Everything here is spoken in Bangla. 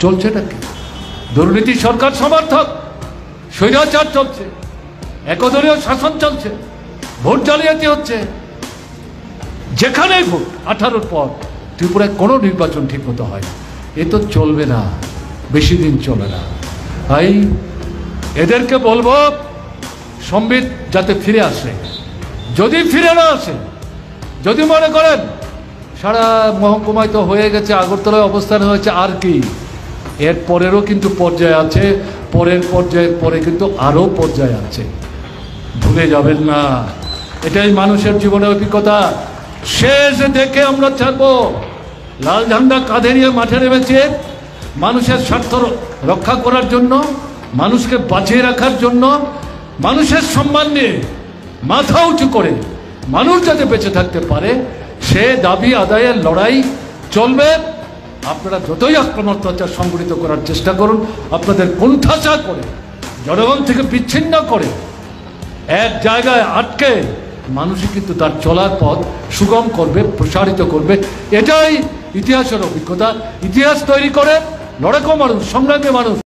চলছেটা কি? দুর্নীতি সরকার সমর্থক, স্বৈরাচার চলছে, একদলীয় শাসন চলছে, ভোট জালিয়াতি হচ্ছে। যেখানেই ভোট 18-র পর ত্রিপুরায় কোনো নির্বাচন ঠিক মতো হয় না। এ তো চলবে না, বেশি দিন চলে না। তাই এদেরকে বলবো সম্বিত যাতে ফিরে আসে। যদি ফিরে না আসে, যদি মনে করেন সারা মহকুমায় তো হয়ে গেছে, আগরতলায় অবস্থান হয়েছে, আর কি, এর পরেরও কিন্তু পর্যায়ে আছে, পরের পর্যায়ের পরে কিন্তু আরও পর্যায়ে আছে, ভুলে যাবেন না। এটাই মানুষের জীবনের অভিজ্ঞতা। শেষ দেখে আমরা ছাড়বো। লাল ঝান্ডা কাঁধে নিয়ে মাঠে নেমেছে মানুষের স্বার্থ রক্ষা করার জন্য, মানুষকে বাঁচিয়ে রাখার জন্য, মানুষের সম্মান নিয়ে মাথা উঁচু করে মানুষ যাতে বেঁচে থাকতে পারে সে দাবি আদায়ের লড়াই চলবে। আপনারা যতই আক্রমণ অত্যাচার সংগঠিত করার চেষ্টা করুন, আপনাদের কোণঠাসা করে, জনগণ থেকে বিচ্ছিন্ন করে, এক জায়গায় আটকে মানুষই কিন্তু তার চলার পথ সুগম করবে, প্রসারিত করবে। এটাই ইতিহাসের অভিজ্ঞতা। ইতিহাস তৈরি করে লড়াকু মানুষ, সংগ্রামী মানুষ।